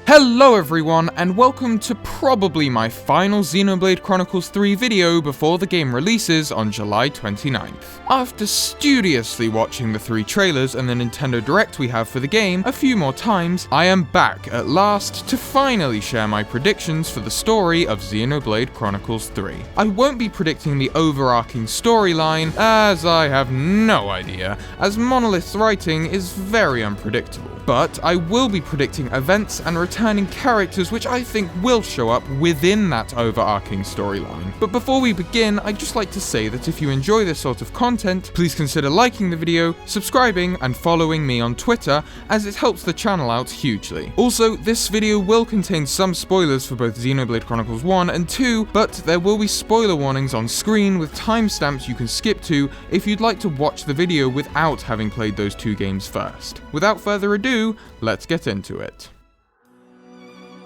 Hello everyone, and welcome to probably my final Xenoblade Chronicles 3 video before the game releases on July 29th. After studiously watching the 3 trailers and the Nintendo Direct we have for the game a few more times, I am back at last to finally share my predictions for the story of Xenoblade Chronicles 3. I won't be predicting the overarching storyline, as I have no idea, as Monolith's writing is very unpredictable. But I will be predicting events and returning characters which I think will show up within that overarching storyline. But before we begin, I'd just like to say that if you enjoy this sort of content, please consider liking the video, subscribing, and following me on Twitter, as it helps the channel out hugely. Also, this video will contain some spoilers for both Xenoblade Chronicles 1 and 2, but there will be spoiler warnings on screen with timestamps you can skip to if you'd like to watch the video without having played those 2 games first. Without further ado, let's get into it.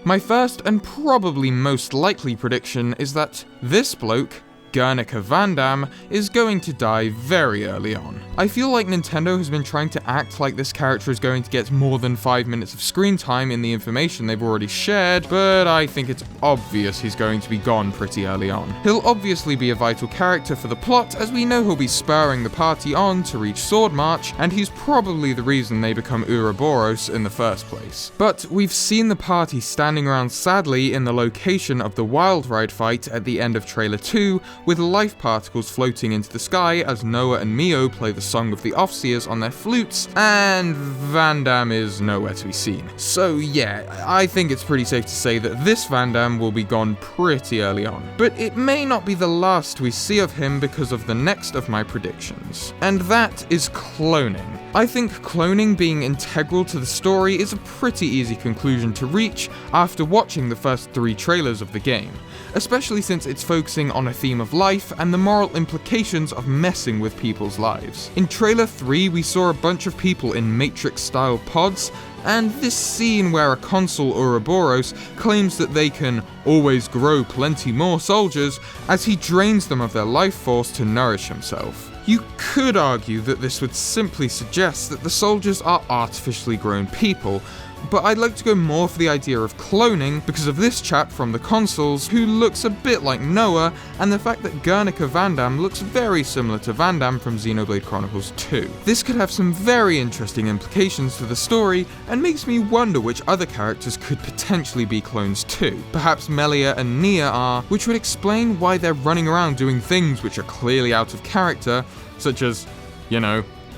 My first and probably most likely prediction is that this bloke, Guernica Van Damme, is going to die very early on. I feel like Nintendo has been trying to act like this character is going to get more than 5 minutes of screen time in the information they've already shared, but I think it's obvious he's going to be gone pretty early on. He'll obviously be a vital character for the plot, as we know he'll be spurring the party on to reach Sword March, and he's probably the reason they become Ouroboros in the first place. But we've seen the party standing around sadly in the location of the Wild Ride fight at the end of Trailer 2, with life particles floating into the sky as Noah and Mio play the Song of the Offseers on their flutes, and Van Damme is nowhere to be seen. So yeah, I think it's pretty safe to say that this Van Damme will be gone pretty early on. But it may not be the last we see of him because of the next of my predictions, and that is cloning. I think cloning being integral to the story is a pretty easy conclusion to reach after watching the first 3 trailers of the game, especially since it's focusing on a theme of life and the moral implications of messing with people's lives. In Trailer 3, we saw a bunch of people in Matrix-style pods, and this scene where a consul Ouroboros claims that they can always grow plenty more soldiers as he drains them of their life force to nourish himself. You could argue that this would simply suggest that the soldiers are artificially grown people, but I'd like to go more for the idea of cloning because of this chap from the consoles who looks a bit like Noah, and the fact that Guernica Van Damme looks very similar to Van Damme from Xenoblade Chronicles 2. This could have some very interesting implications for the story, and makes me wonder which other characters could potentially be clones too. Perhaps Melia and Nia are, which would explain why they're running around doing things which are clearly out of character, such as,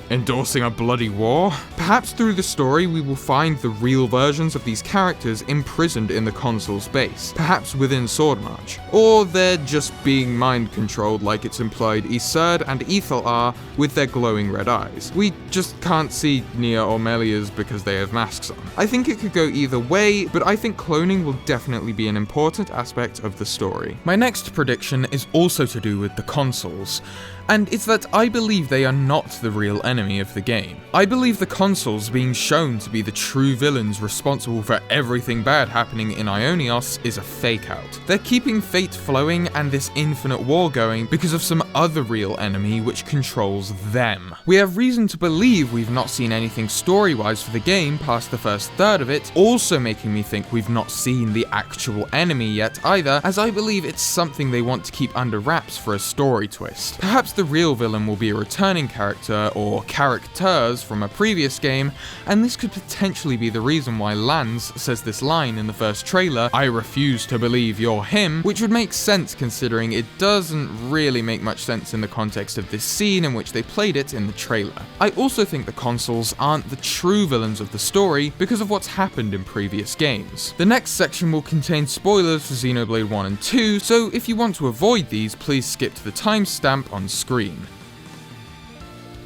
endorsing a bloody war? Perhaps through the story we will find the real versions of these characters imprisoned in the console's base, perhaps within Sword March. Or they're just being mind-controlled like it's implied Iserd and Ethel are with their glowing red eyes. We just can't see Nia or Melia's because they have masks on. I think it could go either way, but I think cloning will definitely be an important aspect of the story. My next prediction is also to do with the consoles, and it's that I believe they are not the real enemy of the game. I believe the consoles being shown to be the true villains responsible for everything bad happening in Ionios is a fake out. They're keeping fate flowing and this infinite war going because of some other real enemy which controls them. We have reason to believe we've not seen anything story-wise for the game past the first third of it, also making me think we've not seen the actual enemy yet either, as I believe it's something they want to keep under wraps for a story twist. Perhaps the real villain will be a returning character or characters from a previous game, and this could potentially be the reason why Lance says this line in the first trailer, "I refuse to believe you're him," which would make sense considering it doesn't really make much sense in the context of this scene in which they played it in the trailer. I also think the consoles aren't the true villains of the story because of what's happened in previous games. The next section will contain spoilers for Xenoblade 1 and 2, so if you want to avoid these, please skip to the timestamp on screen.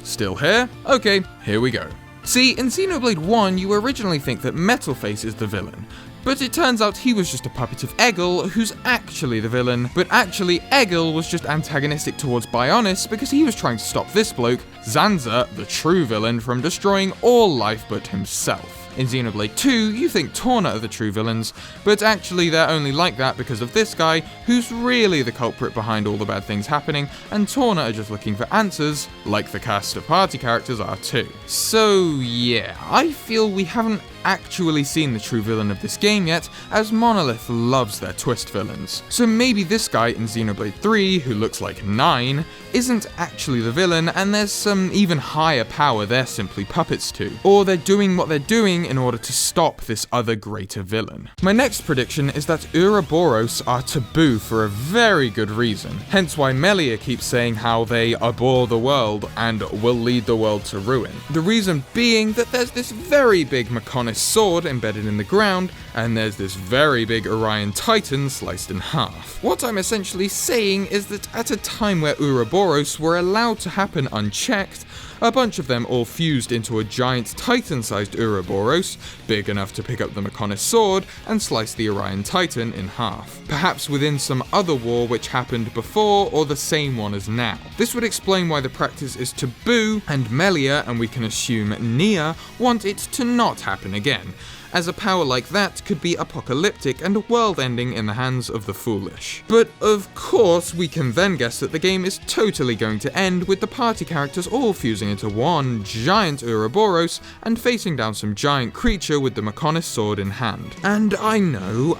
Still here? Okay, here we go. See, in Xenoblade 1, you originally think that Metalface is the villain, but it turns out he was just a puppet of Egil, who's actually the villain, but actually Egil was just antagonistic towards Bionis because he was trying to stop this bloke, Zanza, the true villain, from destroying all life but himself. In Xenoblade 2, you think Torna are the true villains, but actually they're only like that because of this guy, who's really the culprit behind all the bad things happening, and Torna are just looking for answers, like the cast of party characters are too. So yeah, I feel we haven't actually seen the true villain of this game yet, as Monolith loves their twist villains. So maybe this guy in Xenoblade 3, who looks like 9, isn't actually the villain, and there's some even higher power they're simply puppets to. Or they're doing what they're doing in order to stop this other greater villain. My next prediction is that Ouroboros are taboo for a very good reason. Hence why Melia keeps saying how they abhor the world and will lead the world to ruin. The reason being that there's this very big Mechonis sword embedded in the ground, and there's this very big Orion Titan sliced in half. What I'm essentially saying is that at a time where Ouroboros were allowed to happen unchecked, a bunch of them all fused into a giant Titan-sized Ouroboros, big enough to pick up the Mechonis sword and slice the Orion Titan in half. Perhaps within some other war which happened before or the same one as now. This would explain why the practice is taboo, and Melia, and we can assume Nia, want it to not happen again, as a power like that could be apocalyptic and world-ending in the hands of the foolish. But of course, we can then guess that the game is totally going to end with the party characters all fusing into one giant Ouroboros and facing down some giant creature with the Mechonis sword in hand. And I know,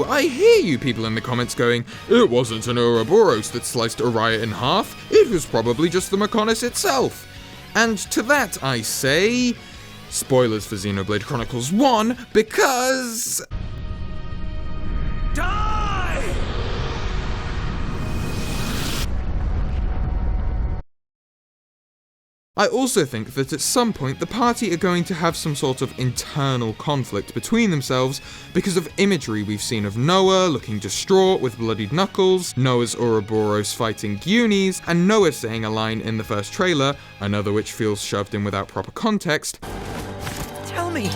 I hear you people in the comments going, it wasn't an Ouroboros that sliced Orion in half, it was probably just the Mechonis itself. And to that I say, spoilers for Xenoblade Chronicles 1, because... Die! I also think that at some point the party are going to have some sort of internal conflict between themselves because of imagery we've seen of Noah looking distraught with bloodied knuckles, Noah's Ouroboros fighting Unis, and Noah saying a line in the first trailer, another which feels shoved in without proper context. Tell me,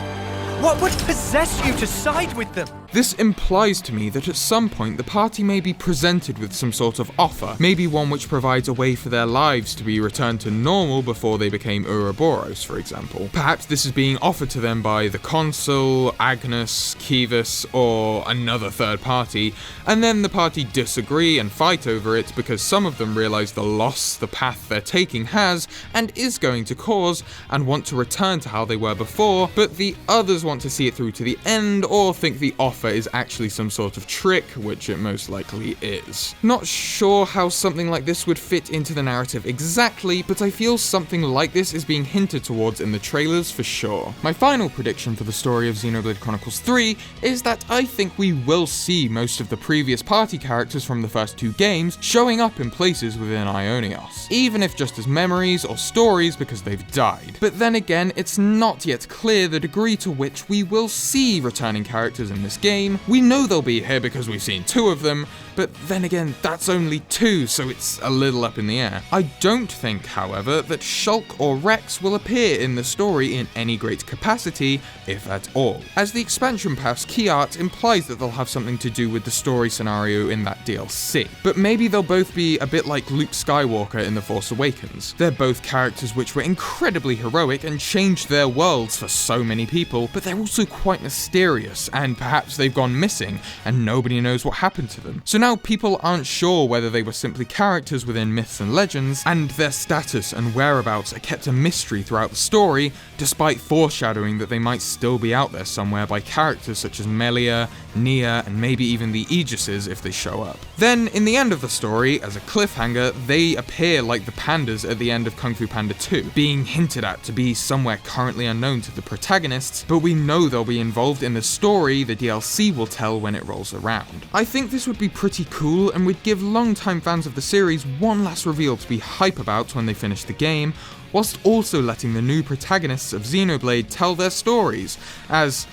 what would possess you to side with them? This implies to me that at some point the party may be presented with some sort of offer, maybe one which provides a way for their lives to be returned to normal before they became Ouroboros, for example. Perhaps this is being offered to them by the Consul, Agnes, Kivus, or another third party, and then the party disagree and fight over it because some of them realize the loss the path they're taking has and is going to cause and want to return to how they were before, but the others want to see it through to the end or think the offer is actually some sort of trick, which it most likely is. Not sure how something like this would fit into the narrative exactly, but I feel something like this is being hinted towards in the trailers for sure. My final prediction for the story of Xenoblade Chronicles 3 is that I think we will see most of the previous party characters from the first two games showing up in places within Ionios, even if just as memories or stories because they've died. But then again, it's not yet clear the degree to which we will see returning characters in this game. We know they'll be here because we've seen 2 of them, but then again, that's only 2, so it's a little up in the air. I don't think, however, that Shulk or Rex will appear in the story in any great capacity, if at all, as the expansion pass key art implies that they'll have something to do with the story scenario in that DLC. But maybe they'll both be a bit like Luke Skywalker in The Force Awakens. They're both characters which were incredibly heroic and changed their worlds for so many people, but they're also quite mysterious, and perhaps they've gone missing, and nobody knows what happened to them. So now people aren't sure whether they were simply characters within myths and legends, and their status and whereabouts are kept a mystery throughout the story, despite foreshadowing that they might still be out there somewhere by characters such as Melia, Nia, and maybe even the Aegises if they show up. Then, in the end of the story, as a cliffhanger, they appear like the pandas at the end of Kung Fu Panda 2, being hinted at to be somewhere currently unknown to the protagonists, but we know they'll be involved in the story the DLC will tell when it rolls around. I think this would be pretty cool and would give long-time fans of the series one last reveal to be hype about when they finish the game, whilst also letting the new protagonists of Xenoblade tell their stories, as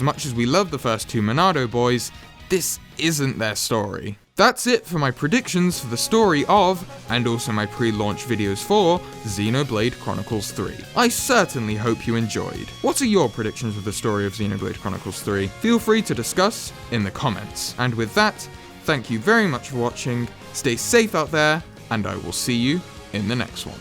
much as we love the first 2 Monado boys, this isn't their story. That's it for my predictions for the story of, and also my pre-launch videos for, Xenoblade Chronicles 3. I certainly hope you enjoyed. What are your predictions of the story of Xenoblade Chronicles 3? Feel free to discuss in the comments. And with that, thank you very much for watching, stay safe out there, and I will see you in the next one.